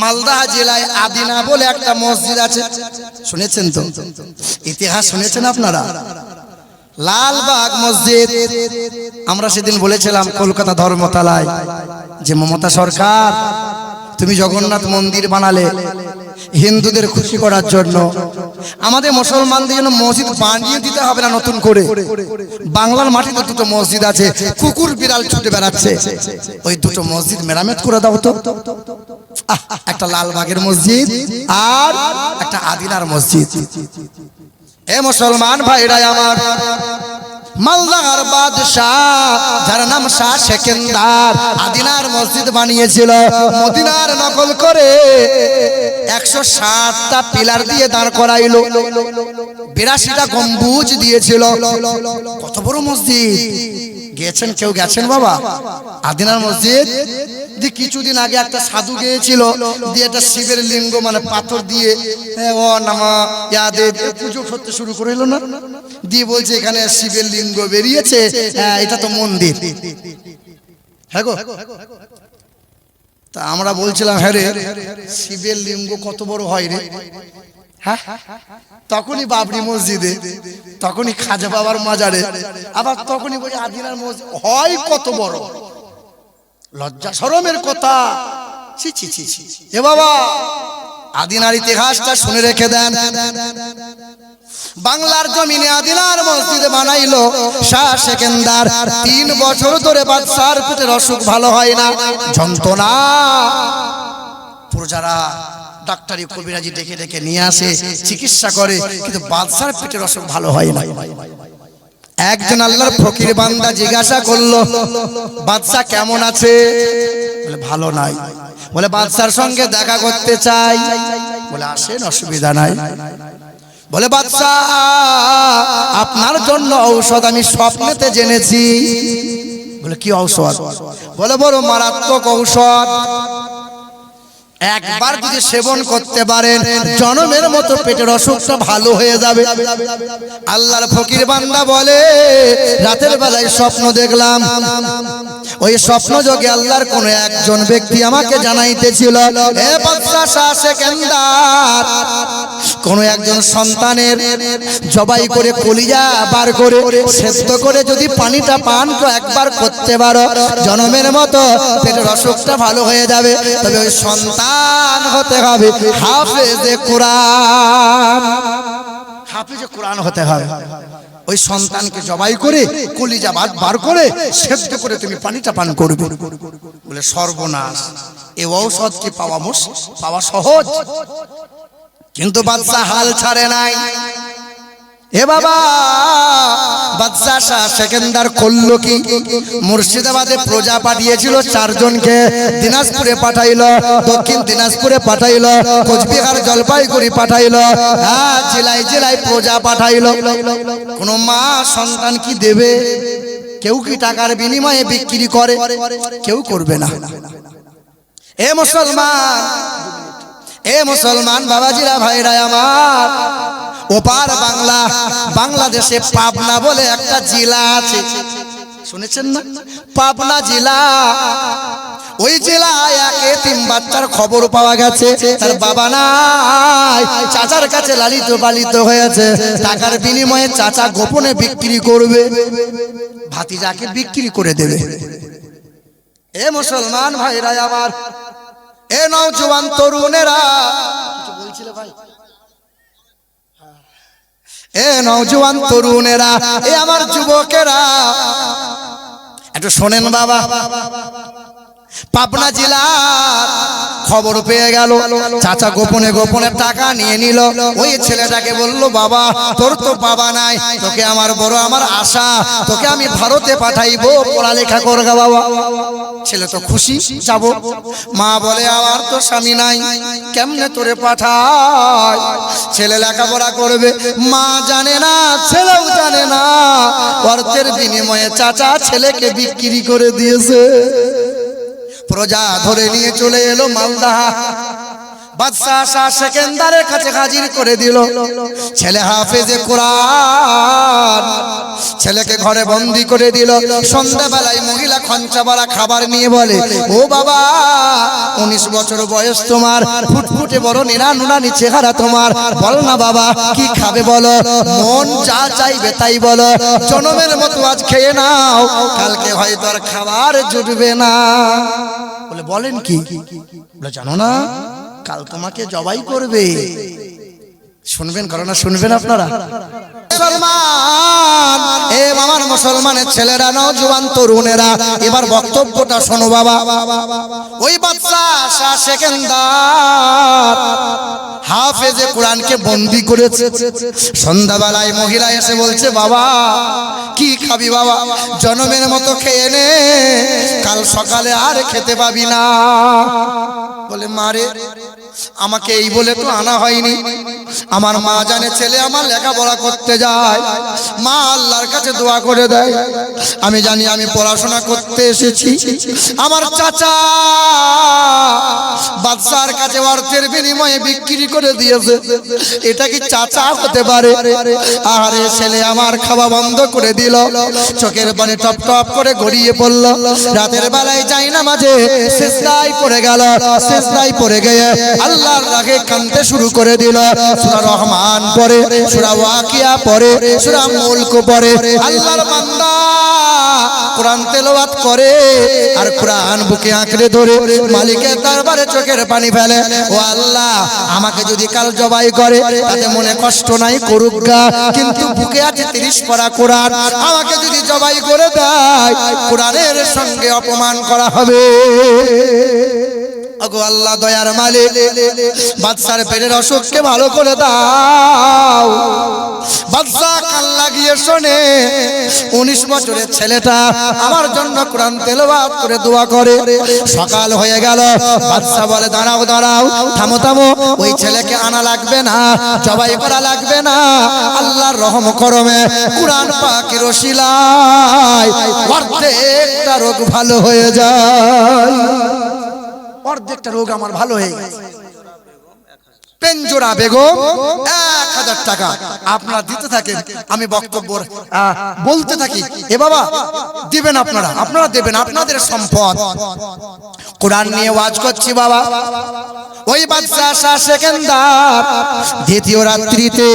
মালদা জেলায় আদিনা বলে একটা মসজিদ আছে, শুনেছেন তো? ইতিহাস শুনেছেন আপনারা? লালবাগ মসজিদ। আমরা সেদিন বলেছিলাম কলকাতা ধর্মতলায় যে মমতা সরকার তুমি জগন্নাথ মন্দির বানালে হিন্দুদের খুশি করার জন্য, আমাদের মুসলমানদের জন্য মসজিদ বানিয়ে দিতে হবে না নতুন করে। বাংলার মাটিতে দুটো মসজিদ আছে, কুকুর বিড়াল ছুটে বেড়াচ্ছে, ওই দুটো মসজিদ মেরামত করে দাও তো। একটা লালবাগের মসজিদ আর একটা আদিনার মসজিদ। এ মুসলমান ভাইরা আমার, মালদার বাদশাহ যার নাম শাহ সেকেন্দার আদিনার মসজিদ বানিয়েছিল। মদিনার নকল করে 160টা পিলার দিয়ে দাঁড় করাইলো, 82টা গম্বুজ দিয়েছিল। কত বড় মসজিদ! গেছেন কেউ? গেছেন বাবা আদিনার মসজিদ? কিছুদিন আগে একটা সাধু গিয়েছিল, দিয়ে একটা শিবের লিঙ্গ মানে পাথর দিয়ে ও নামা ইয়াদেব পুজো করতে শুরু করে এলো না, দিয়ে বলছে এখানে শিবের লিঙ্গ বেরিয়েছে, এটা তো মন্দির। হ্যাঁ গো, তা আমরা বলছিলাম হ্যাঁ রে শিবের লিঙ্গ কত বড় হয় রে? হ্যাঁ, তখনই বাবরি মসজিদে, তখনই খাজা বাবার মাজারে, আবার তখনই বলছে আদিনার মসজিদ হয় কত বড়। লজ্জা শরমের কথা। ছি ছি ছি ছি। এ বাবা, আদিনার ইতিহাসটা শুনে রেখে দেন। বাংলার জমিনে আদিনার মসজিদ বানাইলো শাহ সেকেন্দার। 3 বছর ধরে বাদশার পেটের অসুখ ভালো হয় না, যন্ত্রণা। প্রজারা ডাক্তারি কবিরাজি ডেকে ডেকে নিয়ে আসে, চিকিৎসা করে, কিন্তু বাদশার পেটের অসুখ ভালো হয় না। একজন আল্লাহর ফকির বান্দা জিজ্ঞাসা করলো বাদশা কেমন আছে? বলে ভালো নাই। বলে বাদশার সঙ্গে দেখা করতে চাই। বলে আসেন, অসুবিধা নাই। বলে বাদশা আপনার জন্য ঔষধ আমি স্বপ্নেতে জেনেছি। বলে কি ঔষধ? বলে বড় মারাত্মক ঔষধ, একবার যদি সেবন করতে পারেন জনমের মতো পেটের অসুখটা ভালো হয়ে যাবে। আল্লাহর ফকির বান্দা বলে রাতের বেলায় স্বপ্ন দেখলাম, ওই স্বপ্ন যোগে আল্লাহর কোন একজন ব্যক্তি আমাকে জানাইতেছিল, হে বাদশা শাহ সেকেন্দার, কোন একজন সন্তানের জবাই করে কলিজা বার করে সেদ্ধ করে যদি পানিটা পান তো একবার করতে পারো, জনমের মতো পেটের অসুখটা ভালো হয়ে যাবে। তবে ওই সন্তান হতে হবে হাফেজে কোরআন। হাফেজে কোরআন হতে হবে। ওই সন্তানকে জবাই করে কলিজা বার করে সেদ্ধ করে তুমি পানিটা পান করবে। বলে সর্বনাশ, এই ঔষধ কি পাওয়া সহজ? কিন্তু বাদশা হাল ছাড়ে নাই। এ বাবা, বাদশা শাহ সেকেন্দার করলো কি? মুর্শিদাবাদে প্রজা পাঠিয়েছিল 4 জনকে, দিনাজপুরে পাঠাইলো, দক্ষিণ দিনাজপুরে পাঠাইলো, কোচবিহার জলপাইগুড়ি পাঠাইলো, হ্যাঁ জেলায় জেলায় প্রজা পাঠাইলো। কোন মা সন্তান কি দেবে? কেউ কি টাকার বিনিময়ে বিক্রি করে? কেউ করবে না। এ মুসলমান, এ মুসলমান বাবাজিরা ভাইরা আমার, ওপার বাংলা, বাংলাদেশে পাবনা বলে একটা জেলা আছে, শুনেছেন না? পাবনা জেলা। ওই জেলায় এক এতিম বাচ্চার খবর পাওয়া গেছে, তার বাবা নাই, চাচার কাছে লালিত পালিত হয়েছে। টাকার বিনিময়ে চাচা গোপনে বিক্রি করবে, ভাতিজাকে বিক্রি করে দেবে। এ মুসলমান ভাইরা আমার, এ নওজোয়ান তরুণেরা, কিছু বলছিল ভাই? এ নওজোয়ান তরুণেরা, এ আমার যুবকেরা, একটু শোনেন বাবা। পাবনা জেলার খবর পেয়ে গেল, চাচা গোপনে গোপনে টাকা নিয়ে নিল। ওই ছেলেটাকে বলল, বাবা তোর তো বাবা নাই, তোকে আমার বড় আমার আশা, তোকে আমি ভারতে পাঠাইবো, পড়ালেখা করগা বাবা। ছেলে তো খুশি, যাব। মা বলে আমার তো স্বামী নাই, কেমনে তোরে পাঠাই? ছেলে লেখাপড়া করবে, মা জানে না, ছেলেও জানে না, অর্থের বিনিময়ে চাচা ছেলেকে বিক্রি করে দিয়েছে। প্রজা ধরে নিয়ে চলে এলো মালদা। বাদশা শাহ সেকেন্দারের কাছে হাজির করে দিল। ছেলে হাফেজে কোরআন, ছেলেকে ঘরে বন্দি করে দিল। সন্ধ্যাবেলায় মহিলা খঞ্চাওয়ালা খাবার নিয়ে বলে, ও বাবা 19 বছর বয়স তোমার, ফুটফুটে বড় নিরানুরানি চেহারা তোমার, বল না বাবা কি খাবে বলো, মন যা চাইবে তাই বলো, জনমের মতো আজ খেয়ে নাও, কালকে হয়তো আর খাবার জুটবে না। বলে বলেন কি? বলে জানো না কাল তোমাকে জবাই করবে। শুনবেন করোনা, শুনবেন আপনারা মুসলমান, এ আমার মুসলমানের ছেলেরা, নওজোয়ান তরুণেরা, এবার বক্তব্যটা শোনো বাবা। ওই বাদশা শাহ সেকেন্দার হাফেজে কোরআনকে বন্দি করেছে। সন্ধ্যাবেলায় মহিলা এসে বলছে, বাবা কি খাবি বাবা, জনমের মতো খেয়ে নে, কাল সকালে আর খেতে পাবি না। বলে মারে আমাকে এই বলে তো আনা হয়নি, আমার মা জানে ছেলে আমার লেখাপড়া করতে যায়, মা আল্লাহর কাছে দোয়া করে দেয়, আমি জানি আমি পড়াশোনা করতে এসেছি। আমার চাচা বাদশার কাছে অর্থের বিনিময়ে বিক্রি করে দিয়েছে, এটা কি চাচা হতে পারে? আরে ছেলে আমার খাওয়া বন্ধ করে দিল, চোখের পানি টপ টপ করে গড়িয়ে পড়ল। রাতের বেলায় যাই না মাঝে সিজদায় পড়ে গেল, সিজদায় পড়ে গিয়ে আল্লাহর রাগে কাঁদতে শুরু করে দিল। সূরা রহমান পড়ে, সূরা ওয়াকিয়া পড়ে, সূরা মুলক পড়ে। আল্লাহর বান্দা কোরআন তেলাওয়াত করে আর কোরআন বুকে আঁকড়ে ধরে মালিকের দরবারে চোখের পানি ফেলে, ও আল্লাহ আমাকে যদি কাল জবাই করে তাতে মনে কষ্ট নাই, করুক গা, কিন্তু বুকে আছে 30 পারা কোরআন, আমাকে যদি জবাই করে দেয় কোরআনের সঙ্গে অপমান করা হবে। আগো আল্লাহ দয়ার মালিক, বাদশার পেটের অসুখকে ভালো করে দাও। বাদশা কান লাগিয়ে শোনে, 19 বছরের ছেলেটা আমার জন্য কোরআন তেলাওয়াত করে দোয়া করে। সকাল হয়ে গেল, বাদশা বলে দাঁড়াও দাঁড়াও, থামো থামো, ওই ছেলেকে আনা লাগবে না, জবাই করা লাগবে না, আল্লাহর রহম করমে কোরআন পাকের ওসিলায় অর্ধেকটা রোগ ভালো হয়ে যায়। অর্ধেকটা রোগ আমার ভালো হয়ে গেছে। পেঞ্জোরা বেগম 1000 টাকা আপনারা দিতে থাকেন, আমি বক্তব্য বলতে থাকি। এ বাবা দিবেন আপনারা, আপনারা দেবেন, আপনাদের সম্পদ। কোরআন নিয়ে ওয়াজ করছি বাবা। ওই বাদশা শাহ সেকেন্দার দ্বিতীয় রাত্রিতে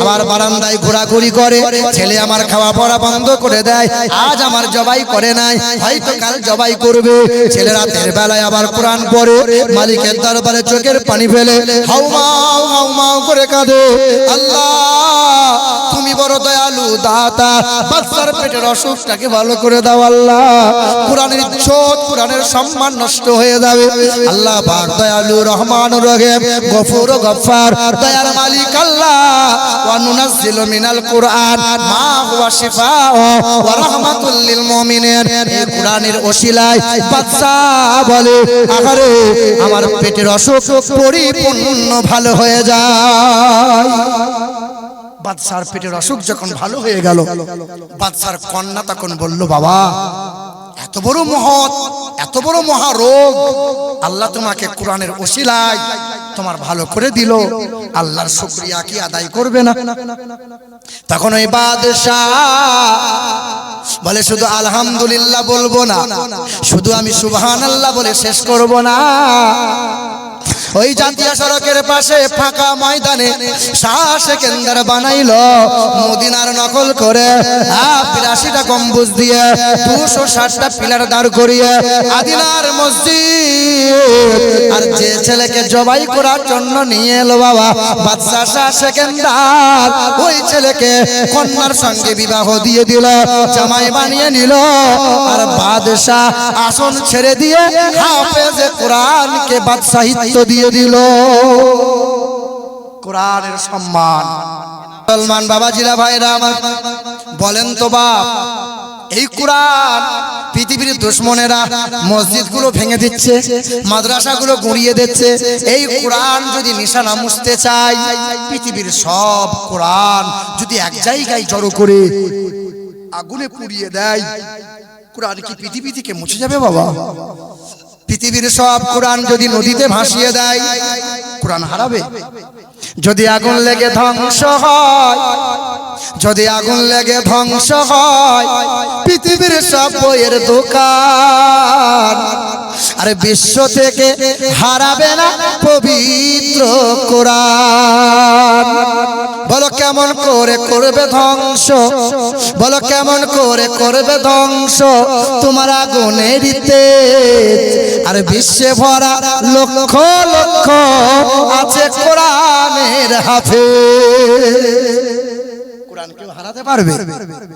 আবার বারান্দায় ঘোরাঘুরি করে, ছেলে আমার খাওয়া পড়া বন্ধ করে দেয়, আজ আমার জবাই করে নাই, হয়তো কাল জবাই করবে। ছেলে রাতের বেলায় আবার কোরআন পড়ে, মালিকের দরবারে চোখের পানি ফেলে হাউমাউ হাউমাউ করে কাঁদে, আল্লাহ তুমি বড় দয়ালু দাতা, বাদশার পেটের অসুখটাকে ভালো করে দাও আল্লাহ, কোরআনের ইজ্জত কোরআনের সম্মান নষ্ট হয়ে যাবে। আল্লাহ পাক দয়ালু রহমানুর রহিম গফুর গফফার, দয়ার মালিক আল্লাহ। ওয়া নুনাজ্জিলু মিনাল কুরআন মা হুয়া শিফাউ ওয়া রাহমাতুল লিল মুমিনিন। এই কোরআনের ওসিলায় বাদশা বলে, আহারে আমার পেটের অসুখ পরিপূর্ণ ভালো হয়ে যায়। বাদশার পেটের অসুখ যখন ভালো হয়ে গেল, বাদশার কন্যা তখন বলল, বাবা এত বড় মহৎ, এত বড় মহারোগ আল্লাহ তোমাকে কোরআনের ওসিলায় তোমার ভালো করে দিল, আল্লাহর শুকরিয়া কি আদায় করবে না? তখন ওই বাদশা বলে, শুধু আলহামদুলিল্লাহ বলবো না, শুধু আমি সুবহানাল্লাহ বলে শেষ করব না। ওই জাতীয় সড়কের পাশে ফাঁকা ময়দানে শাহ সেকেন্দার বানাইলো মদিনার নকল করে 82টা গম্বুজ দিয়ে 260টা পিলার দাঁড় করিয়ে আদিনার মসজিদ। আর যে ছেলেকে জবাই করার জন্য নিয়ে এলো বাবা বাদশা শাহ সেকেন্দার, ওই ছেলেকে কন্যার সঙ্গে বিবাহ দিয়ে দিল, জামাই বানিয়ে নিল। আর বাদশা আসন ছেড়ে দিয়ে হাফেজে কোরআনকে বাদশাহিত্ব দিয়ে দিল। কোরআনের সম্মান। মুসলমান বাবাজিরা ভাইরা আমার, বলেন তো বাপ, এই কোরআন পৃথিবীর দুশমনেরা মসজিদগুলো ভেঙে দিচ্ছে, মাদ্রাসাগুলো গুঁড়িয়ে দিচ্ছে। এই কোরআন যদি নিশানা মুছতে চায়, পৃথিবীর সব কোরআন যদি এক জায়গায় জড়ো করে আগুনে পুড়িয়ে দেয়, কোরআন কি পৃথিবী থেকে মুছে যাবে বাবা? পৃথিবীর সব কোরআন যদি নদীতে ভাসিয়ে দেয়, কোরআন হারাবে? যদি আগুন লেগে ধ্বংস হয়, যদি আগুন লেগে ধ্বংস হয় পৃথিবীর সব বইয়ের দোকান, আরে বিশ্ব থেকে হারাবে না পবিত্র কোরআন। বলো কেমন করে করবে ধ্বংস, বলো কেমন করে করবে ধ্বংস তোমার আগুনের তেজ। আর বিশ্বে ভরা লক্ষ লক্ষ আছে কোরআনের হাফেজ। কোরআন কেউ হারাতে পারবে?